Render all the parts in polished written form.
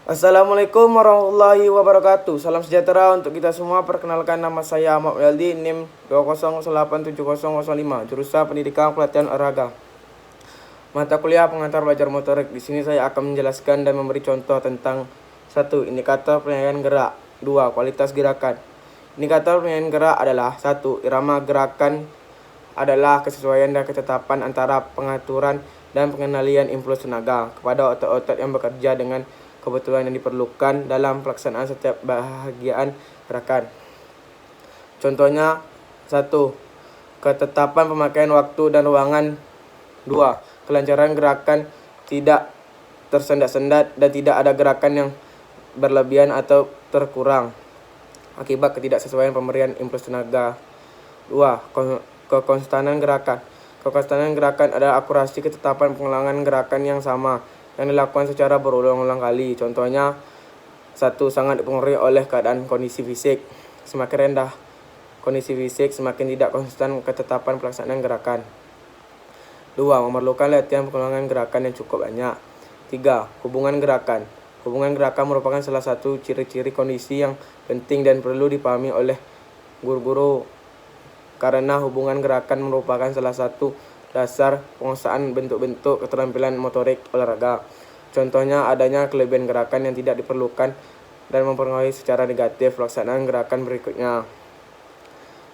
Assalamualaikum warahmatullahi wabarakatuh. Salam sejahtera untuk kita semua. Perkenalkan, nama saya Ahmad Yaldi, NIM 2087005, jurusan Pendidikan Pelatihan Olahraga. Mata kuliah pengantar belajar motorik. Di sini saya akan menjelaskan dan memberi contoh tentang 1. Indikator penilaian gerak. 2. Kualitas gerakan. Indikator penilaian gerak adalah 1. Irama gerakan adalah kesesuaian dan ketetapan antara pengaturan dan pengendalian impuls tenaga kepada otot-otot yang bekerja dengan kebetulan yang diperlukan dalam pelaksanaan setiap bahagian gerakan. Contohnya 1. Ketetapan pemakaian waktu dan ruangan. 2. Kelancaran gerakan, tidak tersendat-sendat dan tidak ada gerakan yang berlebihan atau terkurang akibat ketidaksesuaian pemberian impuls tenaga. 2. Kekonstanan gerakan. Kekonstanan gerakan adalah akurasi ketetapan pengulangan gerakan yang sama yang dilakukan secara berulang-ulang kali. Contohnya 1. Sangat dipengaruhi oleh keadaan kondisi fisik. Semakin rendah kondisi fisik, semakin tidak konstan ketetapan pelaksanaan gerakan. 2. Memerlukan latihan pengulangan gerakan yang cukup banyak. 3. Hubungan gerakan. Hubungan gerakan merupakan salah satu ciri-ciri kondisi yang penting dan perlu dipahami oleh guru-guru karena hubungan gerakan merupakan salah satu dasar penguasaan bentuk-bentuk keterampilan motorik olahraga. Contohnya adanya kelebihan gerakan yang tidak diperlukan dan mempengaruhi secara negatif pelaksanaan gerakan berikutnya.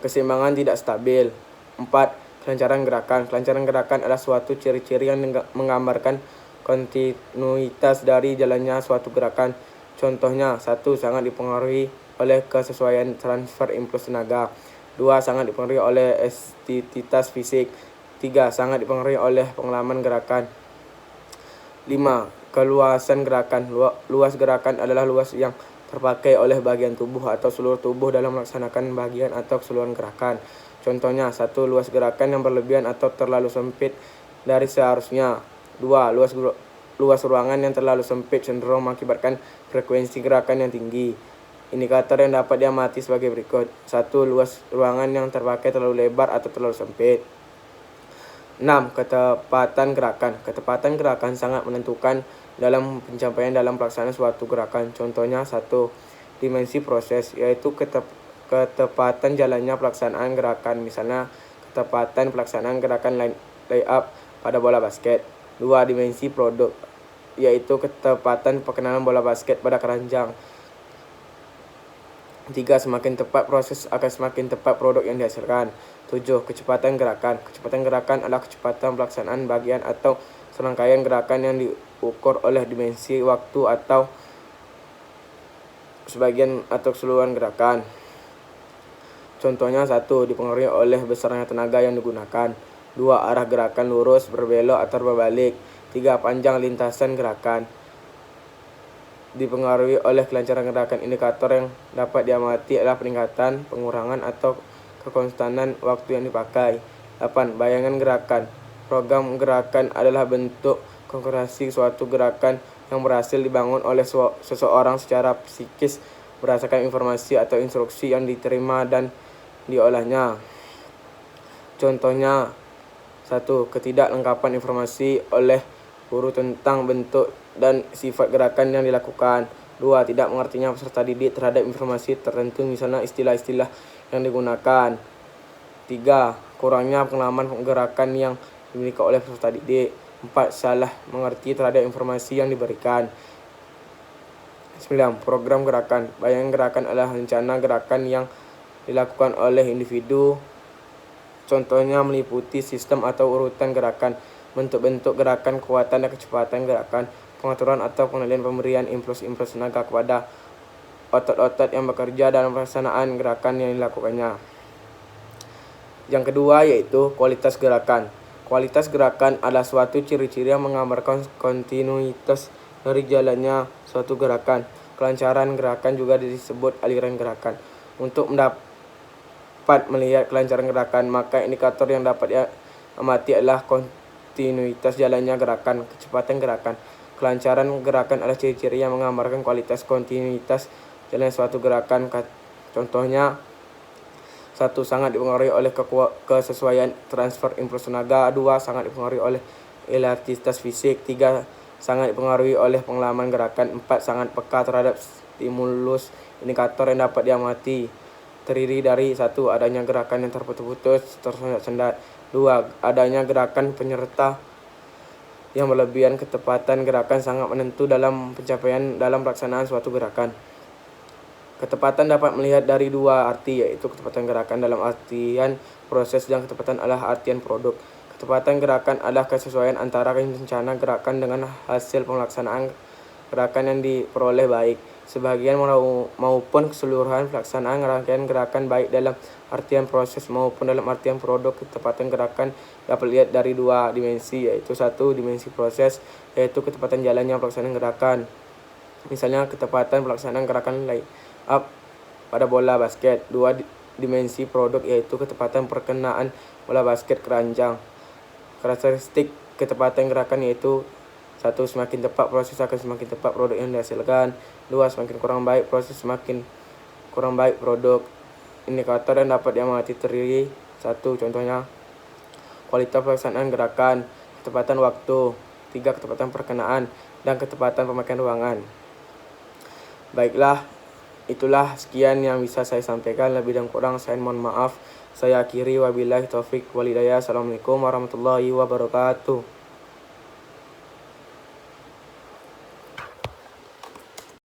Keseimbangan tidak stabil. 4. Kelancaran gerakan. Kelancaran gerakan adalah suatu ciri-ciri yang menggambarkan kontinuitas dari jalannya suatu gerakan. Contohnya 1. Sangat dipengaruhi oleh kesesuaian transfer impuls tenaga. 2. Sangat dipengaruhi oleh estetitas fisik. 3. Sangat dipengaruhi oleh pengalaman gerakan. 5. Keluasan gerakan. Luas gerakan adalah luas yang terpakai oleh bagian tubuh atau seluruh tubuh dalam melaksanakan bagian atau keseluruhan gerakan. Contohnya 1. Luas gerakan yang berlebihan atau terlalu sempit dari seharusnya. 2. Luas ruangan yang terlalu sempit cenderung mengakibatkan frekuensi gerakan yang tinggi. Indikator yang dapat diamati sebagai berikut. 1. Luas ruangan yang terpakai terlalu lebar atau terlalu sempit. 6. Ketepatan gerakan. Ketepatan gerakan sangat menentukan dalam pencapaian dalam pelaksanaan suatu gerakan. Contohnya 1. Dimensi proses, yaitu ketepatan jalannya pelaksanaan gerakan. Misalnya ketepatan pelaksanaan gerakan layup pada bola basket. 2. Dimensi produk, yaitu ketepatan perkenalan bola basket pada keranjang. 3. Semakin tepat proses akan semakin tepat produk yang dihasilkan. 7. Kecepatan gerakan. Kecepatan gerakan adalah kecepatan pelaksanaan bagian atau serangkaian gerakan yang diukur oleh dimensi waktu atau sebagian atau keseluruhan gerakan. Contohnya 1. Dipengaruhi oleh besarnya tenaga yang digunakan. 2. Arah gerakan lurus, berbelok atau berbalik. 3. Panjang lintasan gerakan. Dipengaruhi oleh kelancaran gerakan. Indikator yang dapat diamati adalah peningkatan, pengurangan, atau kekonstanan waktu yang dipakai. 8. Bayangan gerakan. Program gerakan adalah bentuk konkretasi suatu gerakan yang berhasil dibangun oleh seseorang secara psikis berdasarkan informasi atau instruksi yang diterima dan diolahnya. Contohnya 1. Ketidaklengkapan informasi oleh guru tentang bentuk dan sifat gerakan yang dilakukan. 2. Tidak mengertinya peserta didik terhadap informasi tertentu, misalnya istilah-istilah yang digunakan. 3. Kurangnya pengalaman gerakan yang dimiliki oleh peserta didik. 4. Salah mengerti terhadap informasi yang diberikan. 9. Program gerakan. Bayangan gerakan adalah rencana gerakan yang dilakukan oleh individu. Contohnya meliputi sistem atau urutan gerakan, bentuk-bentuk gerakan, kekuatan dan kecepatan gerakan, pengaturan atau pengendalian pemberian impuls tenaga kepada otot-otot yang bekerja dalam pelaksanaan gerakan yang dilakukannya. Yang kedua yaitu kualitas gerakan. Kualitas gerakan adalah suatu ciri-ciri yang menggambarkan kontinuitas dari jalannya suatu gerakan. Kelancaran gerakan juga disebut aliran gerakan. Untuk dapat melihat kelancaran gerakan, maka indikator yang dapat diamati adalah kontinuitas jalannya gerakan, kecepatan gerakan. Kelancaran gerakan adalah ciri-ciri yang menggambarkan kualitas kontinuitas jalannya suatu gerakan. Contohnya 1. Sangat dipengaruhi oleh kesesuaian transfer impuls tenaga. 2. Sangat dipengaruhi oleh elastisitas fisik. 3. sangat dipengaruhi oleh pengalaman gerakan. 4. Sangat peka terhadap stimulus. Indikator yang dapat diamati terdiri dari 1. Adanya gerakan yang terputus-putus, tersendat-sendat. 2. Adanya gerakan penyerta yang berlebihan. Ketepatan gerakan sangat menentu dalam pencapaian dalam pelaksanaan suatu gerakan. Ketepatan dapat melihat dari dua arti, yaitu ketepatan gerakan dalam artian proses dan ketepatan adalah artian produk. Ketepatan gerakan adalah kesesuaian antara rencana gerakan dengan hasil pelaksanaan gerakan yang diperoleh baik sebagian maupun keseluruhan pelaksanaan rangkaian gerakan baik dalam artian proses maupun dalam artian produk. Ketepatan gerakan dapat dilihat dari dua dimensi, yaitu 1. Dimensi proses, yaitu ketepatan jalannya pelaksanaan gerakan. Misalnya ketepatan pelaksanaan gerakan lay up pada bola basket. 2. Dimensi produk, yaitu ketepatan perkenaan bola basket keranjang. Karakteristik ketepatan gerakan yaitu 1. Semakin tepat proses akan semakin tepat produk yang dihasilkan. 2. Semakin kurang baik proses semakin kurang baik produk. Indikator yang dapat diamati terdiri 1. Contohnya kualitas pelaksanaan gerakan, ketepatan waktu. 3. Ketepatan perkenaan dan ketepatan pemakaian ruangan. Baiklah, itulah sekian yang bisa saya sampaikan. Lebih dan kurang saya mohon maaf. Saya akhiri, wabillahi taufik walhidayah. Assalamualaikum warahmatullahi wabarakatuh.